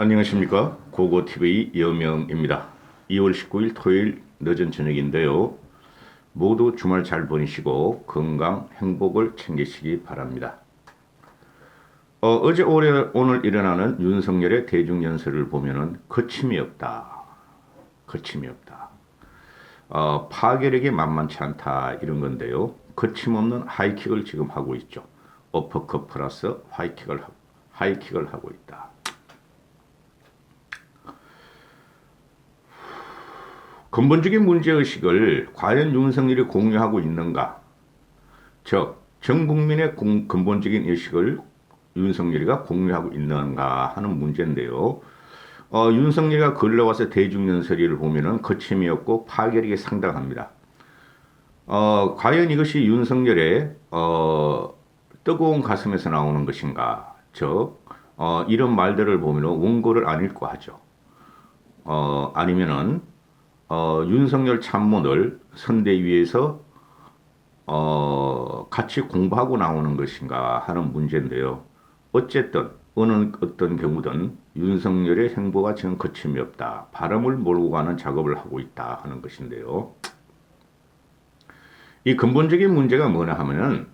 안녕하십니까. 고고TV 여명입니다. 2월 19일 토요일 늦은 저녁인데요. 모두 주말 잘 보내시고 건강, 행복을 챙기시기 바랍니다. 어제 오늘 일어나는 윤석열의 대중연설을 보면은 거침이 없다. 거침이 없다. 파괴력이 만만치 않다 이런 건데요. 거침없는 하이킥을 지금 하고 있죠. 어퍼컷 플러스 하이킥을 하고 있다. 근본적인 문제의식을 과연 윤석열이 공유하고 있는가? 즉, 전 국민의 근본적인 의식을 윤석열이가 공유하고 있는가 하는 문제인데요. 윤석열이가 걸러와서 대중연설을 보면은 거침이 없고 파괴력이 상당합니다. 과연 이것이 윤석열의 뜨거운 가슴에서 나오는 것인가? 즉, 이런 말들을 보면은 원고를 안 읽고 하죠. 아니면은 윤석열 참모들 선대위에서 같이 공부하고 나오는 것인가 하는 문제인데요. 어쨌든 어떤 경우든 윤석열의 행보가 지금 거침이 없다. 바람을 몰고 가는 작업을 하고 있다 하는 것인데요. 이 근본적인 문제가 뭐냐 하면은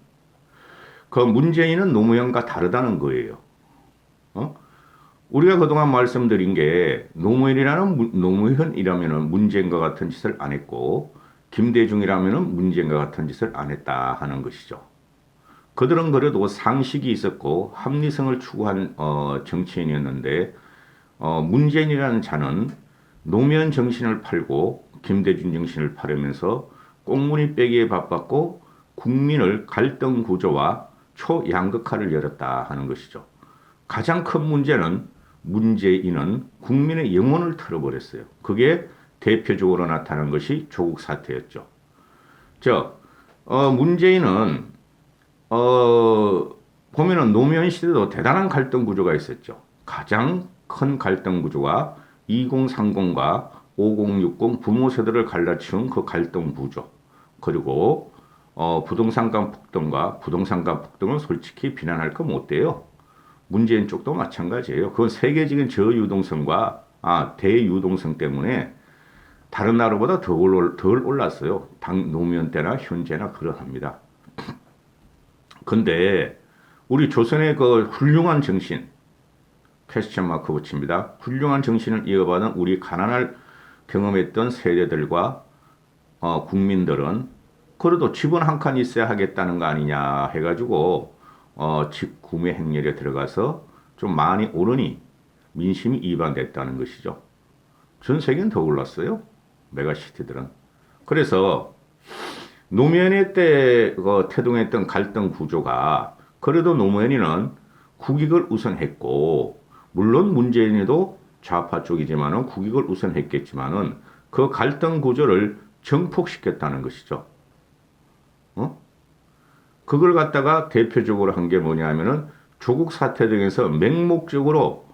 그 문재인은 노무현과 다르다는 거예요. 우리가 그동안 말씀드린 게 노무현이라면은 문재인과 같은 짓을 안 했고 김대중이라면은 문재인과 같은 짓을 안 했다 하는 것이죠. 그들은 그래도 상식이 있었고 합리성을 추구한 정치인이었는데 문재인이라는 자는 노무현 정신을 팔고 김대중 정신을 팔으면서 꽁무니 빼기에 바빴고 국민을 갈등 구조와 초양극화를 열었다 하는 것이죠. 가장 큰 문제는 문재인은 국민의 영혼을 털어버렸어요. 그게 대표적으로 나타난 것이 조국 사태였죠. 문재인은 보면은 노무현 시대도 대단한 갈등 구조가 있었죠. 가장 큰 갈등 구조가 2030과 5060 부모 세대를 갈라치운 그 갈등 구조. 그리고 부동산가 폭등과 부동산가 폭등은 솔직히 비난할 거 못 돼요. 문재인 쪽도 마찬가지예요. 그건 세계적인 저유동성과 대유동성 때문에 다른 나라보다 덜 올랐어요. 노무현 때나 현재나 그러합니다. 근데 우리 조선의 그 훌륭한 정신, 퀘스천 마크 붙입니다. 훌륭한 정신을 이어받은 우리 가난을 경험했던 세대들과 국민들은 그래도 집은 한 칸 있어야 하겠다는 거 아니냐 해가지고 집 구매 행렬에 들어가서 좀 많이 오르니 민심이 이반됐다는 것이죠. 전 세계는 더 올랐어요. 메가시티들은. 그래서 노무현의 때 태동했던 갈등 구조가 그래도 노무현이는 국익을 우선했고 물론 문재인이도 좌파 쪽이지만은 국익을 우선했겠지만은 그 갈등 구조를 정폭시켰다는 것이죠. 그걸 갖다가 대표적으로 한 게 뭐냐면은 조국 사태 등에서 맹목적으로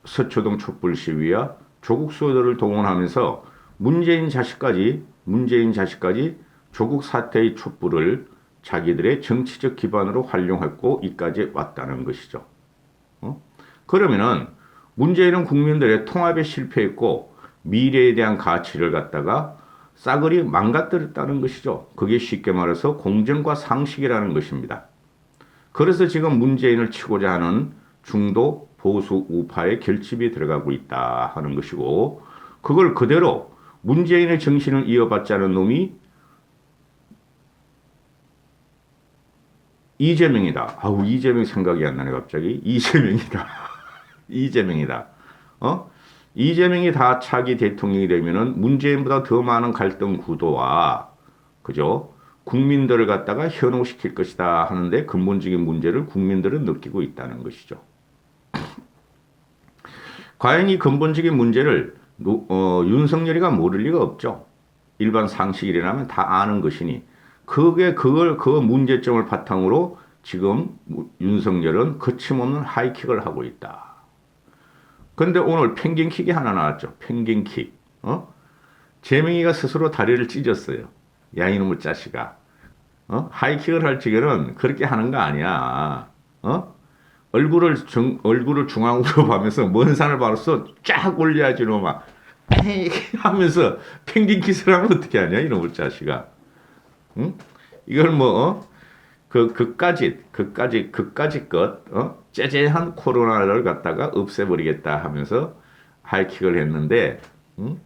서초동 촛불 시위와 조국 수호들을 동원하면서 문재인 자식까지 조국 사태의 촛불을 자기들의 정치적 기반으로 활용했고 이까지 왔다는 것이죠. 그러면은 문재인은 국민들의 통합에 실패했고 미래에 대한 가치를 갖다가 싸그리 망가뜨렸다는 것이죠. 그게 쉽게 말해서 공정과 상식이라는 것입니다. 그래서 지금 문재인을 치고자 하는 중도 보수 우파의 결집이 들어가고 있다 하는 것이고 그걸 그대로 문재인의 정신을 이어받지 않은 놈이 이재명이다. 이재명 생각이 안 나네 갑자기. 이재명이다. 이재명이다. 이재명이 다 차기 대통령이 되면은 문재인보다 더 많은 갈등 구도와 그죠? 국민들을 갖다가 현혹시킬 것이다 하는데 근본적인 문제를 국민들은 느끼고 있다는 것이죠. 과연 이 근본적인 문제를 윤석열이가 모를 리가 없죠. 일반 상식이라면 다 아는 것이니 그 문제점을 바탕으로 지금 윤석열은 거침없는 하이킥을 하고 있다. 근데 오늘 펭귄킥이 하나 나왔죠. 펭귄킥. 재명이가 스스로 다리를 찢었어요. 양이놈의 자식아. 하이킥을 할 적에는 그렇게 하는 거 아니야. 얼굴을 중앙으로 봐면서 먼 산을 바라서 쫙 올려야지 놈아. 에이 하면서 펭귄 키스를 하면 어떻게 하냐 이놈의 자식아. 응? 이걸 뭐 그까지 것 째째한 코로나를 갖다가 없애버리겠다 하면서 하이킥을 했는데 응?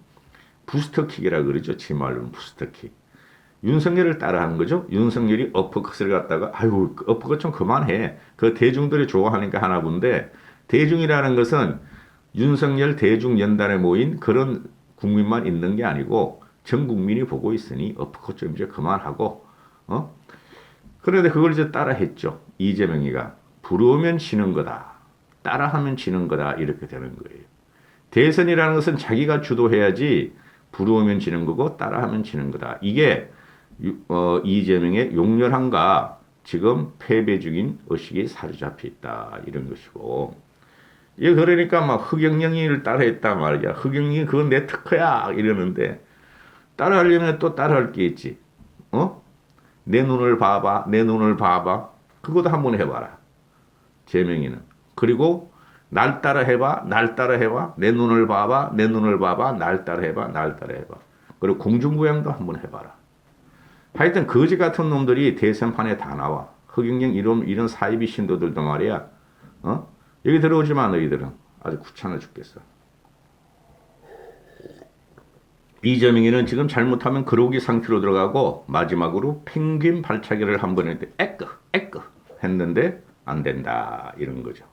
부스터킥이라 그러죠. 지 말로는 부스터킥. 윤석열을 따라하는 거죠. 윤석열이 어퍼컷을 갖다가 아유 어퍼컷 좀 그만해. 그 대중들이 좋아하니까 하나 본데 대중이라는 것은 윤석열 대중연단에 모인 그런 국민만 있는 게 아니고 전 국민이 보고 있으니 어퍼컷 좀 이제 그만하고 그런데 그걸 이제 따라했죠. 이재명이가 부러우면 지는 거다. 따라하면 지는 거다. 이렇게 되는 거예요. 대선이라는 것은 자기가 주도해야지 부러우면 지는 거고 따라하면 지는 거다. 이게 이재명의 용렬함과 지금 패배 중인 의식이 사로잡혀 있다. 이런 것이고. 예, 그러니까 막 흑영영이를 따라했단 말이야. 흑영영이 그건 내 특허야. 이러는데 따라하려면 또 따라할 게 있지. 내 눈을 봐봐. 내 눈을 봐봐. 그것도 한번 해봐라. 재명이는. 그리고 날 따라 해봐. 날 따라 해봐. 내 눈을 봐봐. 내 눈을 봐봐. 날 따라 해봐. 날 따라 해봐. 그리고 공중부양도 한번 해봐라. 하여튼 거지 같은 놈들이 대선판에 다 나와. 흑영영 이런 사이비 신도들도 말이야. 여기 들어오지 마 너희들은. 아주 귀찮아 죽겠어. 이재명이는 지금 잘못하면 그러기 상태로 들어가고 마지막으로 펭귄 발차기를 한번 했는데 에끄 했는데 안 된다 이런 거죠.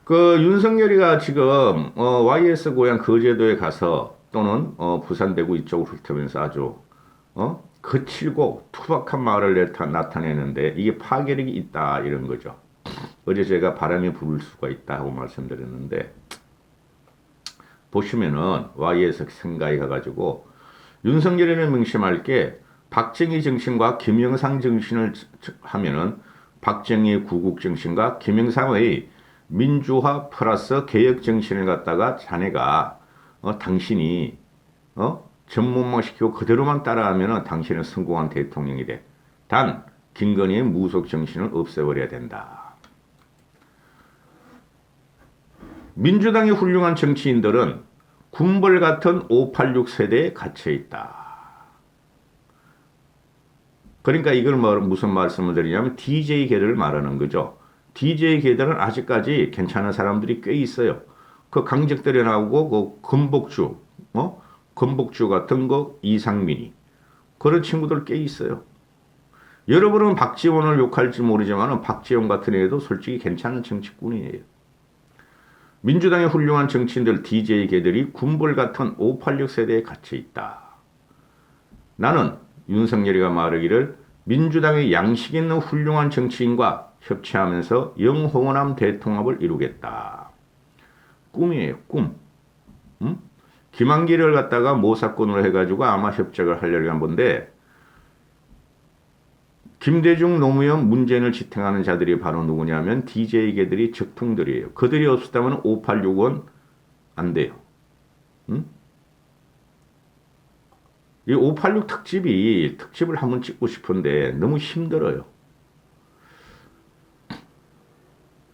그 윤석열이가 지금 YS 고향 거제도에 가서 또는 부산 대구 이쪽을 훑으면서 아주 거칠고 투박한 말을 나타내는데 이게 파괴력이 있다 이런 거죠. 어제 제가 바람이 불을 수가 있다 하고 말씀드렸는데 보시면은 YS 생각이 가가지고 윤석열이는 명심할 게 박정희 정신과 김영삼 정신을 하면은 박정희의 구국 정신과 김영삼의 민주화 플러스 개혁 정신을 갖다가 자네가 당신이 전문화시키고 그대로만 따라하면은 당신은 성공한 대통령이 돼. 단 김건희의 무속 정신을 없애버려야 된다. 민주당의 훌륭한 정치인들은 군벌 같은 586 세대에 갇혀 있다. 그러니까 이걸 무슨 말씀을 드리냐면 DJ 계들을 말하는 거죠. DJ 계들은 아직까지 괜찮은 사람들이 꽤 있어요. 그 강적들이 나오고 그 건복주 같은 거 이상민이 그런 친구들 꽤 있어요. 여러분은 박지원을 욕할지 모르지만 박지원 같은 애도 솔직히 괜찮은 정치꾼이에요. 민주당의 훌륭한 정치인들 DJ 계들이 군벌 같은 586 세대에 갇혀 있다. 나는 윤석열이가 말하기를 민주당의 양식 있는 훌륭한 정치인과 협치하면서 영홍원함 대통합을 이루겠다. 꿈이에요, 꿈. 김한길을 갖다가 모사건으로 해가지고 아마 협작을 하려고 한 건데 김대중, 노무현, 문재인을 지탱하는 자들이 바로 누구냐면 DJ계들이 적통들이에요. 그들이 없었다면 586은 안 돼요. 이 586 특집을 한번 찍고 싶은데 너무 힘들어요.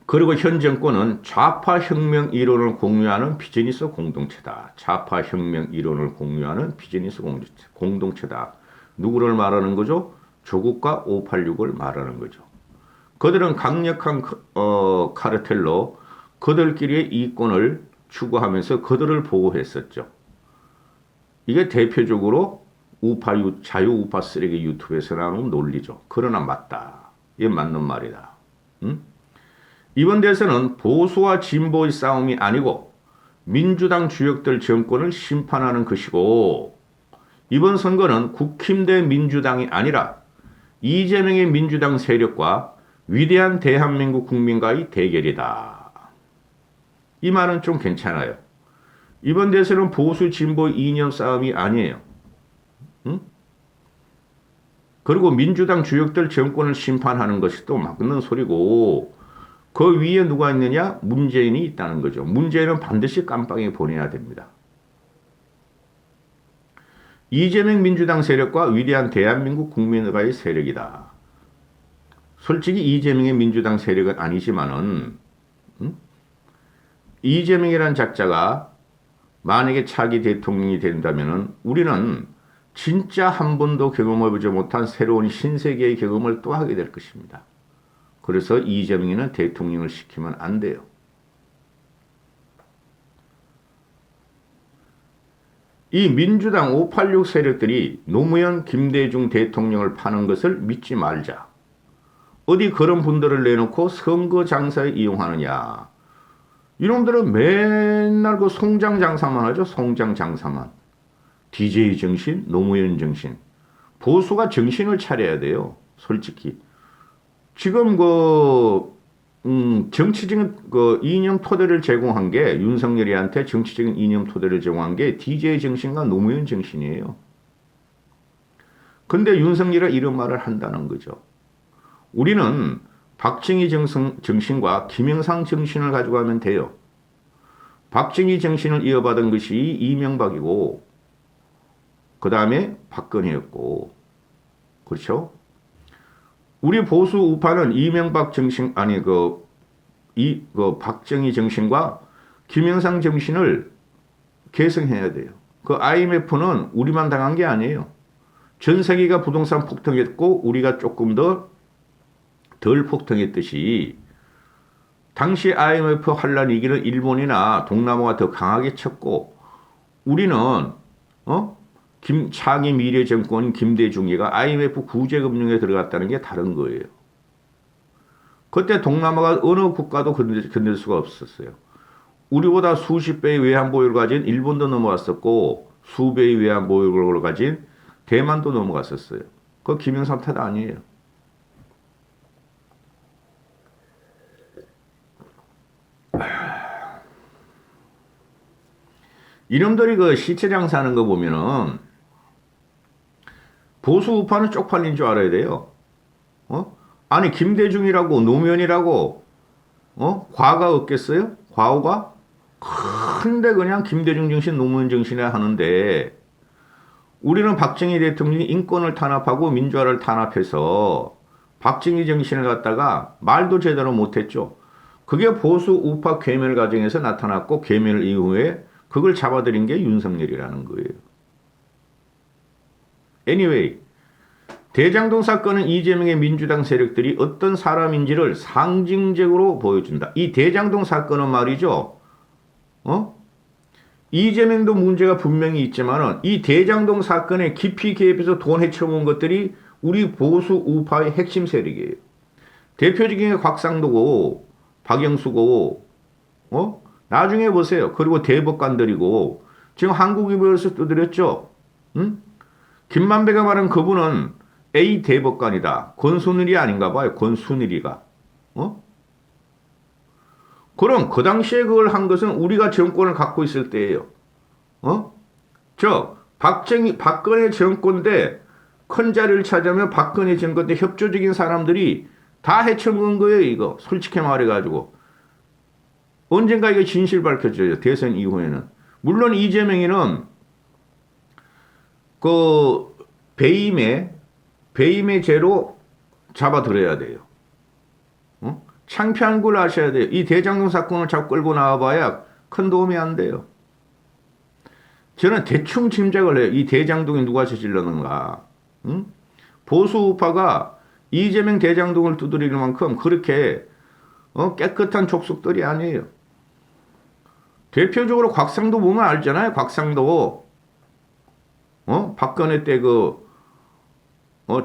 그리고 현 정권은 좌파 혁명 이론을 공유하는 비즈니스 공동체다. 좌파 혁명 이론을 공유하는 비즈니스 공동체다. 누구를 말하는 거죠? 조국과 586을 말하는 거죠. 그들은 강력한 카르텔로 그들끼리의 이권을 추구하면서 그들을 보호했었죠. 이게 대표적으로 자유우파 쓰레기 유튜브에서 나오는 논리죠. 그러나 맞다. 이게 맞는 말이다. 이번 대선은 보수와 진보의 싸움이 아니고 민주당 주역들 정권을 심판하는 것이고 이번 선거는 국힘 대 민주당이 아니라 이재명의 민주당 세력과 위대한 대한민국 국민과의 대결이다. 이 말은 좀 괜찮아요. 이번 대선은 보수 진보 이념 싸움이 아니에요. 그리고 민주당 주역들 정권을 심판하는 것이 또 맞는 소리고 그 위에 누가 있느냐? 문재인이 있다는 거죠. 문재인은 반드시 깜빵에 보내야 됩니다. 이재명 민주당 세력과 위대한 대한민국 국민과의 세력이다. 솔직히 이재명의 민주당 세력은 아니지만은 이재명이라는 작자가 만약에 차기 대통령이 된다면은 우리는 진짜 한 번도 경험해보지 못한 새로운 신세계의 경험을 또 하게 될 것입니다. 그래서 이재명이는 대통령을 시키면 안 돼요. 이 민주당 586 세력들이 노무현, 김대중 대통령을 파는 것을 믿지 말자. 어디 그런 분들을 내놓고 선거 장사에 이용하느냐. 이놈들은 맨날 그 송장 장사만 하죠. 송장 장사만. DJ 정신, 노무현 정신. 보수가 정신을 차려야 돼요. 솔직히. 지금 정치적인 이념 토대를 제공한 게 윤석열이한테 정치적인 이념 토대를 제공한 게 DJ 정신과 노무현 정신이에요. 근데 윤석열이 이런 말을 한다는 거죠. 우리는 박정희 정신과 김영삼 정신을 가지고 하면 돼요. 박정희 정신을 이어받은 것이 이명박이고 그 다음에 박근혜였고 그렇죠? 우리 보수 우파는 이명박 정신 아니 박정희 정신과 김영삼 정신을 계승해야 돼요. 그 IMF는 우리만 당한 게 아니에요. 전 세계가 부동산 폭등했고 우리가 조금 덜 폭등했듯이 당시 IMF 환란 위기는 일본이나 동남아가 더 강하게 쳤고 우리는 차기 미래정권 김대중이가 IMF 구제금융에 들어갔다는 게 다른 거예요. 그때 동남아가 어느 국가도 건들 수가 없었어요. 우리보다 수십 배의 외환보유를 가진 일본도 넘어갔었고 수배의 외환보유를 가진 대만도 넘어갔었어요. 그거 김영삼 탓 아니에요. 이놈들이 그 시체 장사하는 거 보면은 보수 우파는 쪽팔린 줄 알아야 돼요. 아니 김대중이라고 노무현이라고 과가 없겠어요? 과오가? 큰데 그냥 김대중 정신 노무현 정신에 하는데 우리는 박정희 대통령이 인권을 탄압하고 민주화를 탄압해서 박정희 정신을 갖다가 말도 제대로 못했죠. 그게 보수 우파 괴멸 과정에서 나타났고 괴멸 이후에 그걸 잡아들인 게 윤석열이라는 거예요. Anyway, 대장동 사건은 이재명의 민주당 세력들이 어떤 사람인지를 상징적으로 보여준다. 이 대장동 사건은 말이죠. 이재명도 문제가 분명히 있지만은 이 대장동 사건에 깊이 개입해서 돈 헤쳐온 것들이 우리 보수 우파의 핵심 세력이에요. 대표적인 게 곽상도고 박영수고 나중에 보세요. 그리고 대법관들이고 지금 한국일보에서 두드렸죠. 김만배가 말한 그분은 A 대법관이다. 권순일이 아닌가 봐요. 권순일이가. 그럼 그 당시에 그걸 한 것은 우리가 정권을 갖고 있을 때예요. 박근혜 정권 때 큰 자리를 차지하면 박근혜 정권 때 협조적인 사람들이 다 헤쳐먹은 거예요. 이거 솔직히 말해가지고. 언젠가 이게 진실 밝혀져요. 대선 이후에는. 물론 이재명이는 그 배임의 죄로 잡아들여야 돼요. 창피한 걸 아셔야 돼요. 이 대장동 사건을 자꾸 끌고 나와봐야 큰 도움이 안 돼요. 저는 대충 짐작을 해요. 이 대장동이 누가 저질렀는가. 보수 우파가 이재명 대장동을 두드릴 만큼 그렇게 깨끗한 족속들이 아니에요. 대표적으로 곽상도 보면 알잖아요. 곽상도 박근혜 때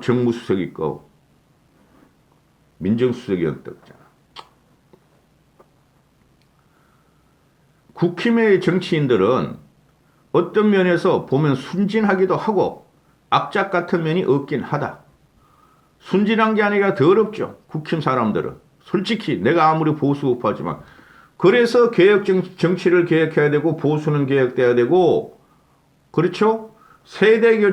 정무수석 있고 민정수석이었다잖아. 국힘의 정치인들은 어떤 면에서 보면 순진하기도 하고 악착 같은 면이 없긴 하다. 순진한 게 아니라 더럽죠. 국힘 사람들은. 솔직히 내가 아무리 보수 우파지만. 그래서 정치를 개혁해야 되고 보수는 개혁돼야 되고 그렇죠?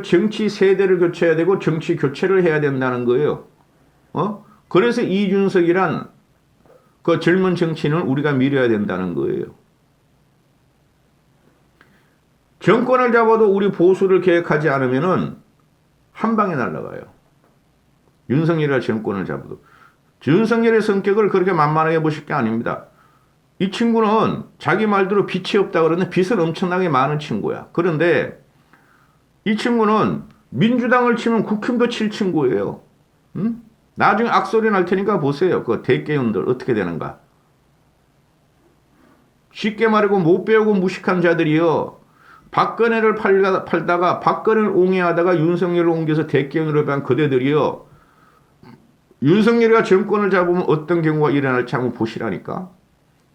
정치 세대를 교체해야 되고 정치 교체를 해야 된다는 거예요. 그래서 이준석이란 그 젊은 정치인을 우리가 밀어야 된다는 거예요. 정권을 잡아도 우리 보수를 개혁하지 않으면은 한 방에 날아가요. 윤석열이라 정권을 잡아도. 윤석열의 성격을 그렇게 만만하게 보실 게 아닙니다. 이 친구는 자기 말대로 빚이 없다 그러는데 빚은 엄청나게 많은 친구야. 그런데 이 친구는 민주당을 치면 국힘도 칠 친구예요. 응? 나중에 악소리 날 테니까 보세요. 그 대개운들 어떻게 되는가. 쉽게 말하고 못 배우고 무식한 자들이요. 박근혜를 팔다가 박근혜를 옹해하다가 윤석열을 옮겨서 대개운으로 한 그대들이요. 윤석열이가 정권을 잡으면 어떤 경우가 일어날지 한번 보시라니까.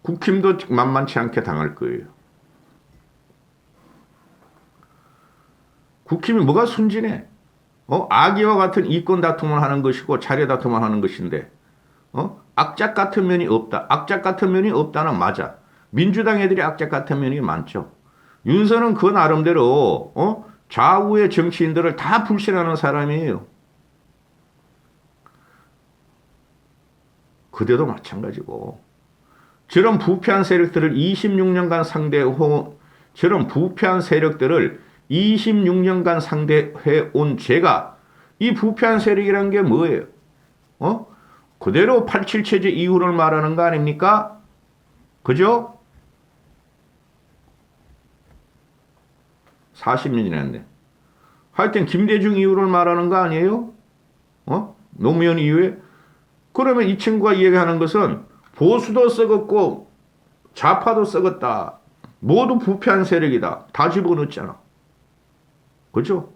국힘도 만만치 않게 당할 거예요. 국힘이 뭐가 순진해? 아기와 같은 이권 다툼을 하는 것이고 자리 다툼을 하는 것인데 악착 같은 면이 없다. 악착 같은 면이 없다는 맞아. 민주당 애들이 악착 같은 면이 많죠. 윤석은 그 나름대로 좌우의 정치인들을 다 불신하는 사람이에요. 그대도 마찬가지고. 저런 부패한 세력들을 26년간 저런 부패한 세력들을 26년간 상대해 온 제가 이 부패한 세력이란 게 뭐예요? 그대로 87 체제 이후를 말하는 거 아닙니까? 그죠? 40년이 지났네. 하여튼 김대중 이후를 말하는 거 아니에요? 노무현 이후에? 그러면 이 친구가 이야기하는 것은 보수도 썩었고 좌파도 썩었다. 모두 부패한 세력이다. 다 집어넣었잖아. 그죠?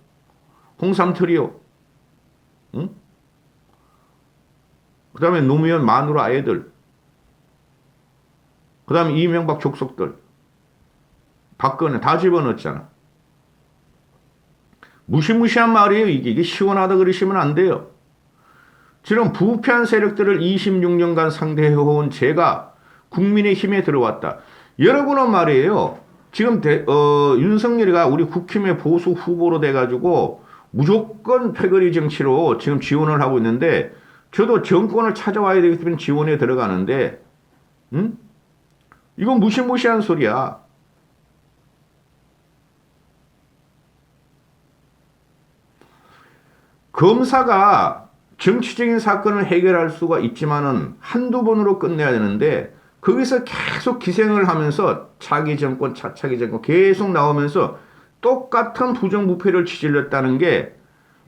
홍삼 트리오. 응? 그 다음에 노무현 마누라 애들. 그 다음에 이명박 족속들. 박근혜 다 집어넣었잖아. 무시무시한 말이에요. 이게 시원하다 그러시면 안 돼요. 저런 부패한 세력들을 26년간 상대해온 제가 국민의힘에 들어왔다. 여러분은 말이에요. 지금 윤석열이가 우리 국힘의 보수 후보로 돼가지고 무조건 패거리 정치로 지금 지원을 하고 있는데 저도 정권을 찾아와야 되기 때문에 지원에 들어가는데 이건 무시무시한 소리야. 검사가 정치적인 사건을 해결할 수가 있지만은 한두 번으로 끝내야 되는데 거기서 계속 기생을 하면서 차기 정권, 차차기 정권 계속 나오면서 똑같은 부정부패를 저질렀다는 게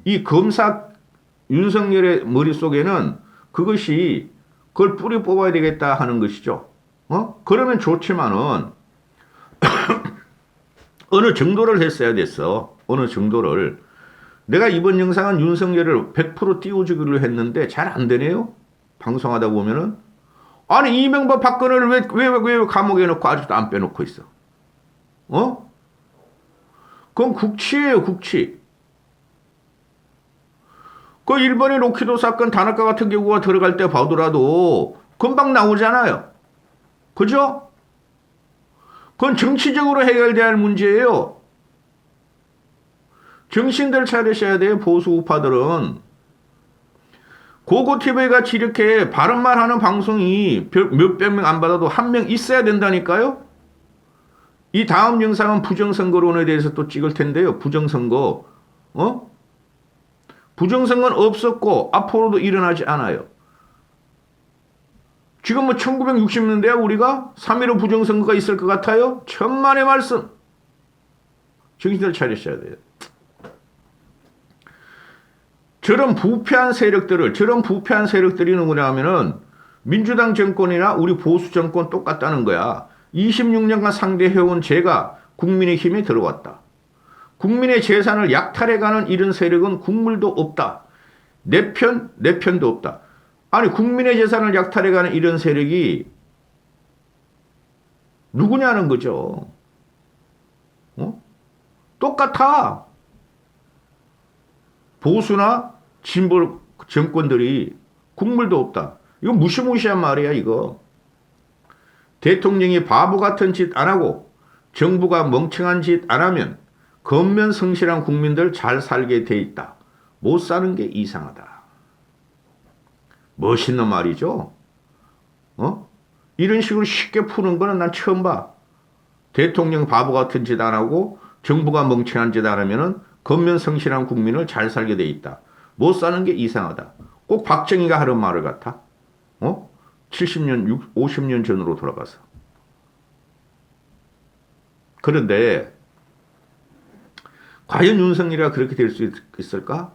이 검사 윤석열의 머릿속에는 그걸 뿌리 뽑아야 되겠다 하는 것이죠. 그러면 좋지만은 어느 정도를 했어야 됐어. 어느 정도를. 내가 이번 영상은 윤석열을 100% 띄워주기로 했는데 잘 안 되네요. 방송하다 보면은. 아니 이명박 박근혜를 왜 감옥에 넣고 아직도 안 빼놓고 있어. 그건 국치예요. 국치. 그 일본의 로키도 사건 단학과 같은 경우가 들어갈 때 봐더라도 금방 나오잖아요. 그죠? 그건 정치적으로 해결돼야 할 문제예요. 정신들 차리셔야 돼요. 보수 우파들은. 고고TV 같이 이렇게 바른말 하는 방송이 몇백 명 안 받아도 한 명 있어야 된다니까요. 이 다음 영상은 부정선거론에 대해서 또 찍을 텐데요. 부정선거. 부정선거는 없었고 앞으로도 일어나지 않아요. 지금 뭐 1960년대야 우리가 3.15 부정선거가 있을 것 같아요? 천만의 말씀. 정신들 차리셔야 돼요. 저런 부패한 세력들이 누구냐 하면은 민주당 정권이나 우리 보수 정권 똑같다는 거야. 26년간 상대해온 제가 국민의힘에 들어왔다. 국민의 재산을 약탈해가는 이런 세력은 국물도 없다. 내 편도 없다. 아니 국민의 재산을 약탈해가는 이런 세력이 누구냐는 거죠. 똑같아. 보수나 진보 정권들이 국물도 없다. 이거 무시무시한 말이야 이거. 대통령이 바보 같은 짓 안 하고 정부가 멍청한 짓 안 하면 겉면 성실한 국민들 잘 살게 돼 있다. 못 사는 게 이상하다. 멋있는 말이죠. 이런 식으로 쉽게 푸는 거는 난 처음 봐. 대통령 바보 같은 짓 안 하고 정부가 멍청한 짓 안 하면은 겉면 성실한 국민을 잘 살게 돼 있다. 못 사는 게 이상하다. 꼭 박정희가 하는 말을 같아. 어? 70년, 50년 전으로 돌아가서. 그런데 과연 윤석열이가 그렇게 될 수 있을까?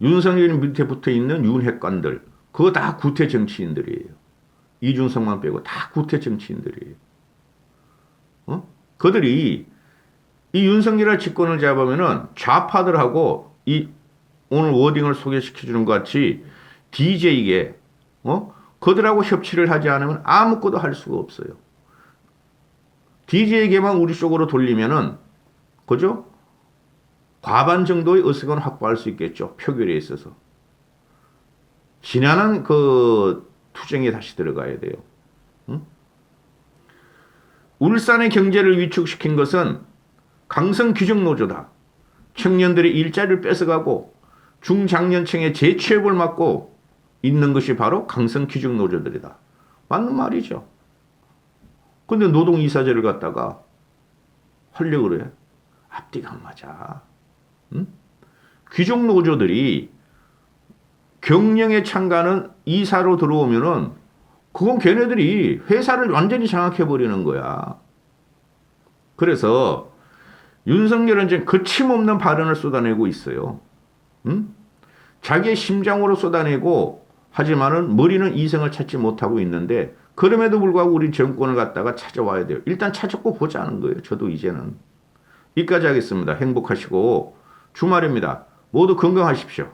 윤석열 밑에 붙어 있는 윤핵관들, 그거 다 구태 정치인들이에요. 이준석만 빼고 다 구태 정치인들이에요. 어? 그들이 이 윤석열의 집권을 잡으면은 좌파들하고 이 오늘 워딩을 소개시켜 주는 것 같이 DJ에게 그들하고 협치를 하지 않으면 아무것도 할 수가 없어요. DJ에게만 우리 쪽으로 돌리면은 그죠? 과반 정도의 의석은 확보할 수 있겠죠. 표결에 있어서. 지난한 그 투쟁에 다시 들어가야 돼요. 응? 울산의 경제를 위축시킨 것은 강성 귀족노조다. 청년들의 일자리를 뺏어가고 중장년층의 재취업을 막고 있는 것이 바로 강성 귀족노조들이다. 맞는 말이죠. 근데 노동이사제를 갖다가 하려고 그래. 앞뒤가 안 맞아. 응? 귀족노조들이 경영에 참가하는 이사로 들어오면은 그건 걔네들이 회사를 완전히 장악해버리는 거야. 그래서 윤석열은 이제 거침없는 발언을 쏟아내고 있어요. 응? 자기의 심장으로 쏟아내고 하지만은 머리는 이성을 찾지 못하고 있는데 그럼에도 불구하고 우리 정권을 갖다가 찾아와야 돼요. 일단 찾았고 보자는 거예요. 저도 이제는. 여기까지 하겠습니다. 행복하시고 주말입니다. 모두 건강하십시오.